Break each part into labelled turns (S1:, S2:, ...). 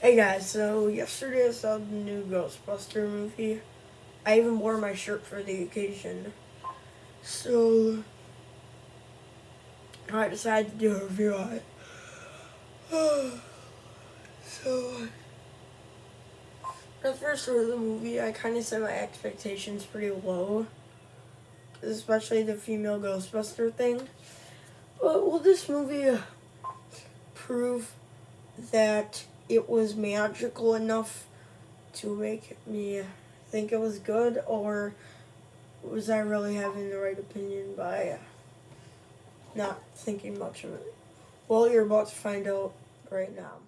S1: Hey guys, so yesterday I saw the new Ghostbuster movie. I even wore my shirt for the occasion. So I decided to do a review on it. So the first part of the movie, I kind of set my expectations pretty low, especially the female Ghostbuster thing. But will this movie prove that it was magical enough to make me think it was good, or was I really having the right opinion by not thinking much of it? Well, you're about to find out right now.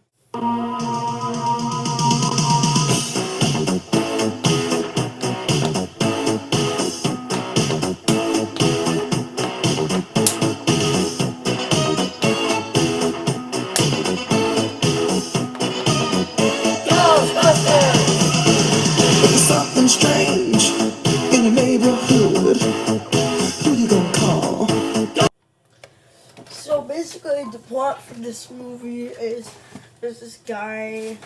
S1: Ghostbusters!
S2: There's something strange in the neighborhood. Who you gonna call?
S1: So basically, the plot for this movie is there's this guy,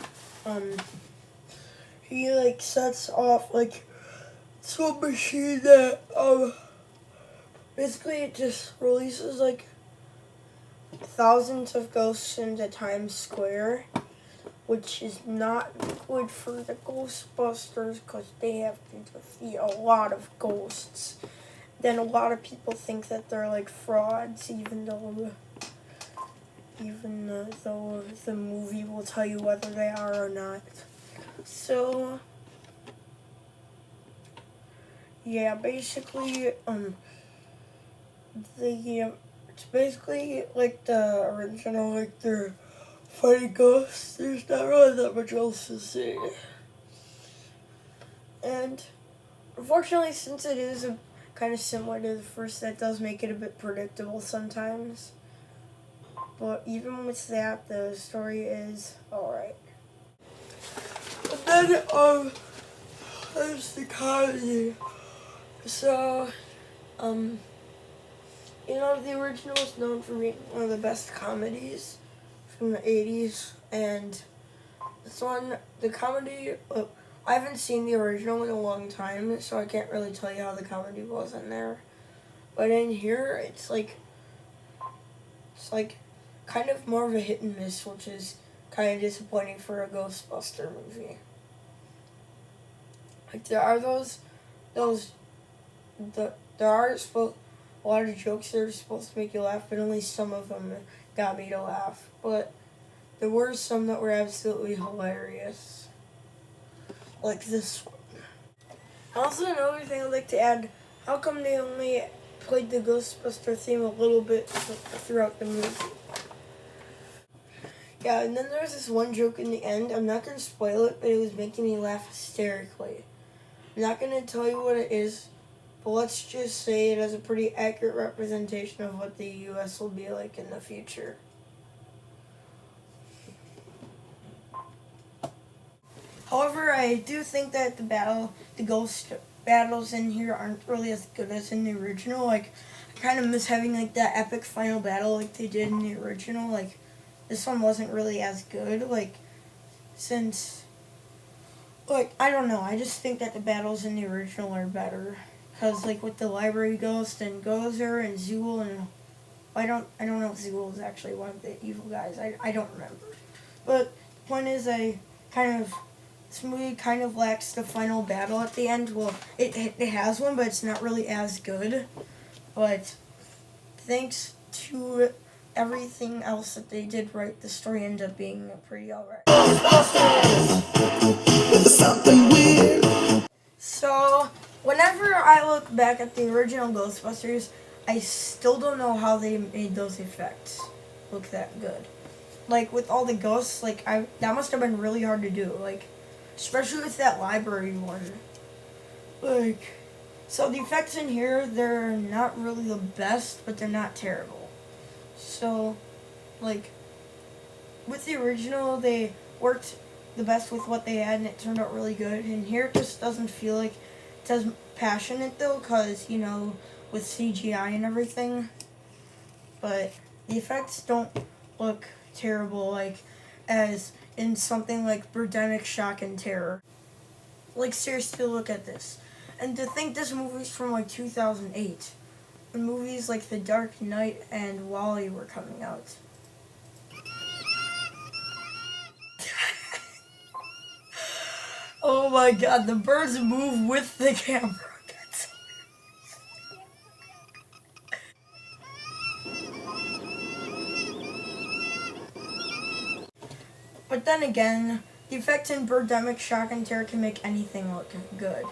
S1: he sets off some machine that basically it just releases thousands of ghosts into Times Square, which is not good for the Ghostbusters because they have to defeat a lot of ghosts. Then a lot of people think that they're frauds, even though the movie will tell you whether they are or not. So yeah, basically it's basically like the original, they're fighting ghosts. There's not really that much else to say. And unfortunately, since it is kind of similar to the first, that does make it a bit predictable sometimes. But even with that, the story is alright. But then, there's the comedy. So, the original is known for being one of the best comedies from the 80s, and this one, the comedy, I haven't seen the original in a long time, so I can't really tell you how the comedy was in there. But in here, it's kind of more of a hit and miss, which is kind of disappointing for a Ghostbuster movie. There are a lot of jokes that are supposed to make you laugh, but only some of them got me to laugh. But there were some that were absolutely hilarious, like this one. Also, another thing I'd like to add, how come they only played the Ghostbuster theme a little bit throughout the movie? Yeah, and then there's this one joke in the end. I'm not going to spoil it, but it was making me laugh hysterically. I'm not going to tell you what it is, but let's just say it has a pretty accurate representation of what the U.S. will be like in the future. However, I do think that the ghost battles in here aren't really as good as in the original. I kind of miss having that epic final battle like they did in the original. This one wasn't really as good, since, I don't know, I just think that the battles in the original are better. Because, with the library ghost and Gozer and Zool and, I don't know if Zool is actually one of the evil guys, I don't remember. But the point is, this movie kind of lacks the final battle at the end. Well, it has one, but it's not really as good. But thanks to everything else that they did right, the story ended up being pretty alright.
S2: There's something weird.
S1: So, whenever I look back at the original Ghostbusters, I still don't know how they made those effects look that good. With all the ghosts, that must have been really hard to do, especially with that library one. So the effects in here, they're not really the best, but they're not terrible. So, with the original, they worked the best with what they had, and it turned out really good. And here, it just doesn't feel like it's as passionate, though, because, with CGI and everything. But the effects don't look terrible, as in something like Birdemic Shock and Terror. Like, seriously, look at this. And to think this movie's from like 2008, when movies like The Dark Knight and Wall-E were coming out. Oh my god, the birds move with the camera. But then again, the effects in Birdemic Shock and Terror can make anything look good.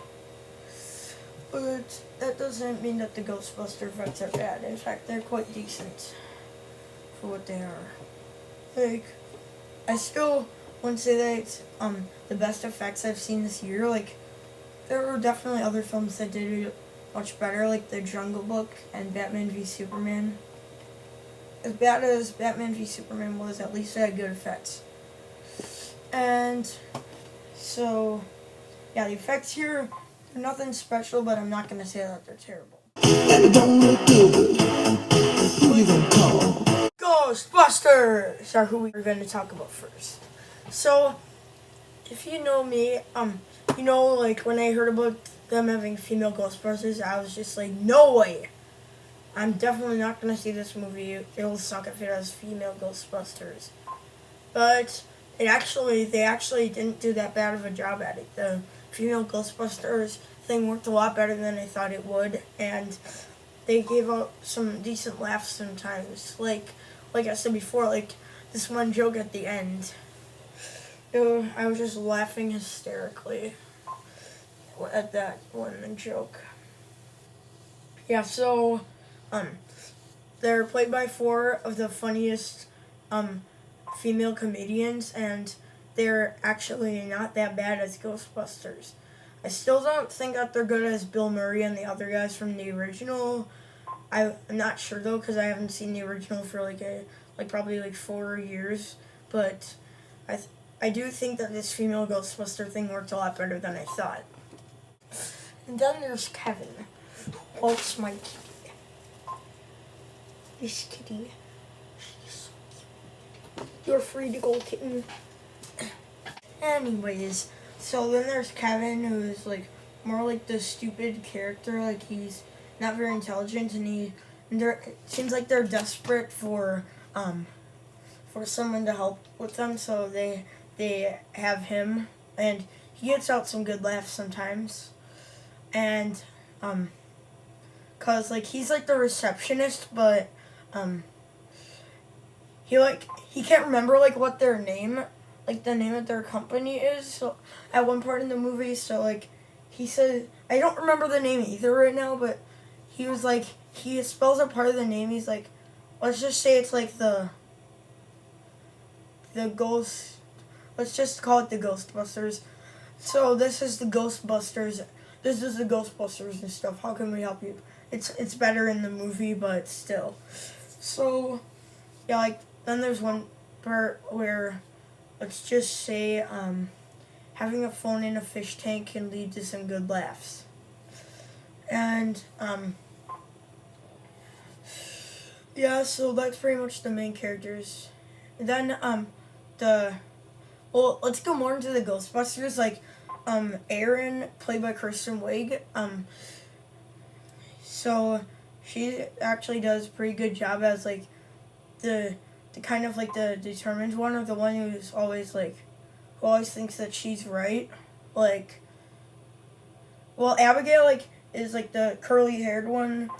S1: But that doesn't mean that the Ghostbuster effects are bad. In fact, they're quite decent for what they are. Like, I still wouldn't say that it's the best effects I've seen this year. Like, there were definitely other films that did it much better, like The Jungle Book and Batman v Superman. As bad as Batman v Superman was, at least it had good effects. And so, yeah, the effects here are nothing special, but I'm not going to say that they're terrible.
S2: And it don't look good. Who you gonna call?
S1: Ghostbusters are who we're going to talk about first. So, if you know me, you know, like, when I heard about them having female Ghostbusters, I was just like, no way! I'm definitely not going to see this movie. It'll suck if it has female Ghostbusters. But they actually didn't do that bad of a job at it. The female Ghostbusters thing worked a lot better than I thought it would, and they gave out some decent laughs sometimes. Like I said before, like this one joke at the end. I was just laughing hysterically at that one joke. Yeah, so they're played by 4 of the funniest female comedians, and they're actually not that bad as Ghostbusters. I still don't think that they're good as Bill Murray and the other guys from the original. I'm not sure though, because I haven't seen the original for probably 4 years. But I do think that this female Ghostbuster thing worked a lot better than I thought. And then there's Kevin. Walt's my kitty. This kitty. She's so cute. You're free to go, kitten. Anyways, so then there's Kevin, who's like more like the stupid character. Like, he's not very intelligent, and it seems like they're desperate for someone to help with them, so they have him, and he gets out some good laughs sometimes. And cause like he's like the receptionist, but he can't remember like what their name, like the name of their company is. So at one part in the movie, so like he said, I don't remember the name either right now, but he was like, he spells out part of the name. He's like, let's just say it's like the ghost. Let's just call it the Ghostbusters. So this is the Ghostbusters. This is the Ghostbusters and stuff. How can we help you? It's better in the movie, but still. So yeah, like then there's one part where, let's just say, having a phone in a fish tank can lead to some good laughs. And yeah, so that's pretty much the main characters. And then let's go more into the Ghostbusters. Like Erin, played by Kristen Wiig. So she actually does a pretty good job as like the kind of like the determined one, or the one who's always like, who always thinks that she's right. Like, well, Abigail like is like the curly haired one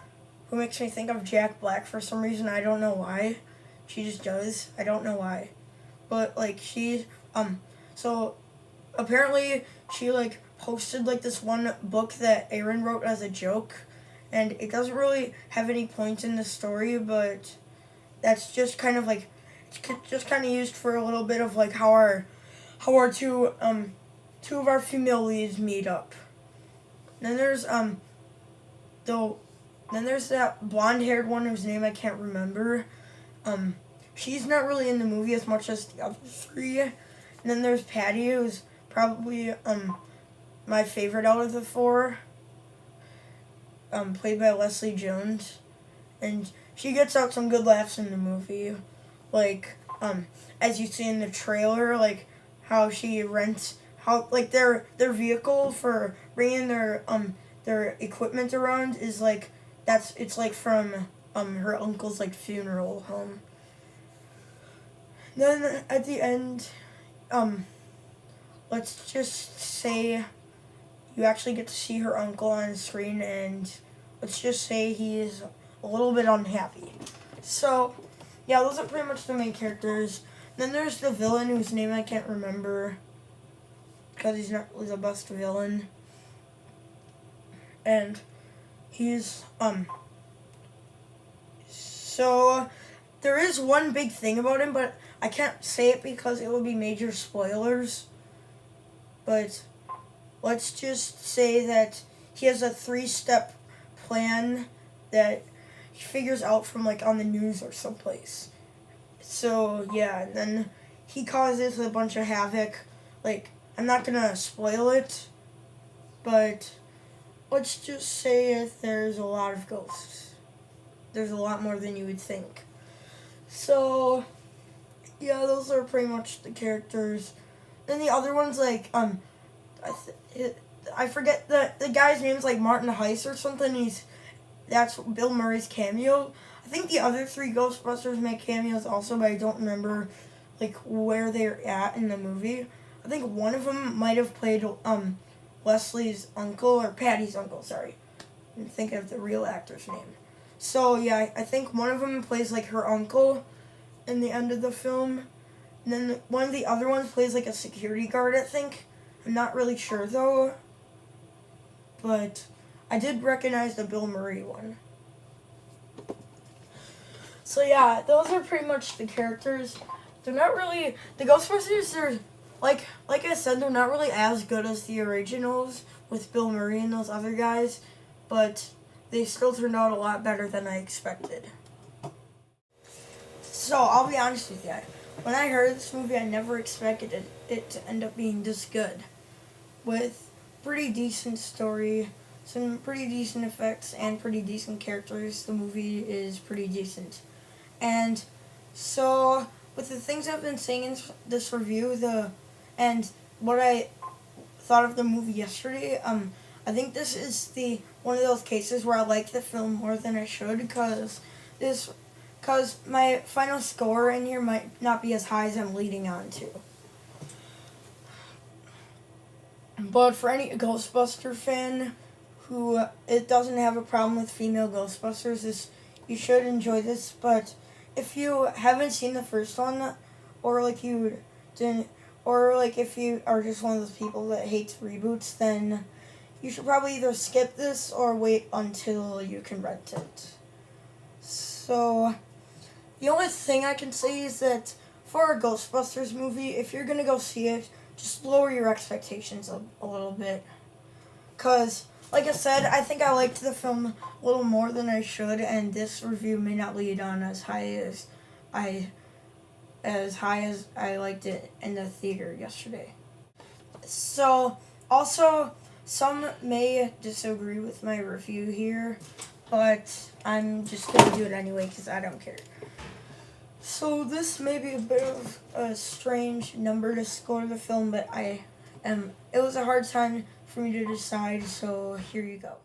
S1: who makes me think of Jack Black for some reason. I don't know why. She just does. I don't know why. But like so apparently she like posted like this one book that Aaron wrote as a joke, and it doesn't really have any point in the story, but that's just kind of like, it's just kind of used for a little bit of like how our two of our female leads meet up. Then there's that blonde-haired one whose name I can't remember. She's not really in the movie as much as the other 3. And then there's Patty, who's probably my favorite out of the 4. Played by Leslie Jones, and she gets out some good laughs in the movie. Like as you see in the trailer, like how she rents how like their vehicle for bringing their equipment around is like it's like from her uncle's like funeral home. Then at the end, let's just say you actually get to see her uncle on screen, and let's just say he is a little bit unhappy. So, yeah, those are pretty much the main characters. Then there's the villain whose name I can't remember because he's not really the best villain. And he's, so there is one big thing about him, but I can't say it because it would be major spoilers. But let's just say that he has a 3-step plan that he figures out from like on the news or someplace. So yeah, and then he causes a bunch of havoc. Like, I'm not gonna spoil it, but let's just say there's a lot of ghosts. There's a lot more than you would think. So yeah, those are pretty much the characters. Then the other ones, like I forget the guy's name's like Martin Heiss or something. That's Bill Murray's cameo. I think the other 3 Ghostbusters make cameos also, but I don't remember like where they're at in the movie. I think one of them might have played Leslie's uncle or Patty's uncle. Sorry, I'm thinking of the real actor's name. So yeah, I think one of them plays like her uncle in the end of the film. And then one of the other ones plays like a security guard, I think. I'm not really sure though. But I did recognize the Bill Murray one. So yeah, those are pretty much the characters. They're not really the Ghostbusters. They're like I said, they're not really as good as the originals with Bill Murray and those other guys, but they still turned out a lot better than I expected. So I'll be honest with you. When I heard this movie, I never expected it to end up being this good. With pretty decent story, some pretty decent effects, and pretty decent characters, the movie is pretty decent. And so, with the things I've been saying in this review, and what I thought of the movie yesterday, I think this is one of those cases where I like the film more than I should, because my final score in here might not be as high as I'm leading on to. But for any Ghostbuster fan who it doesn't have a problem with female Ghostbusters, you should enjoy this. But if you haven't seen the first one, or like you didn't, or like if you are just one of those people that hates reboots, then you should probably either skip this or wait until you can rent it. So the only thing I can say is that for a Ghostbusters movie, if you're gonna go see it, just lower your expectations a little bit. Because, like I said, I think I liked the film a little more than I should, and this review may not lead on as high as I liked it in the theater yesterday. So, also, some may disagree with my review here, but I'm just going to do it anyway because I don't care. So this may be a bit of a strange number to score the film, but it was a hard time for me to decide, so here you go.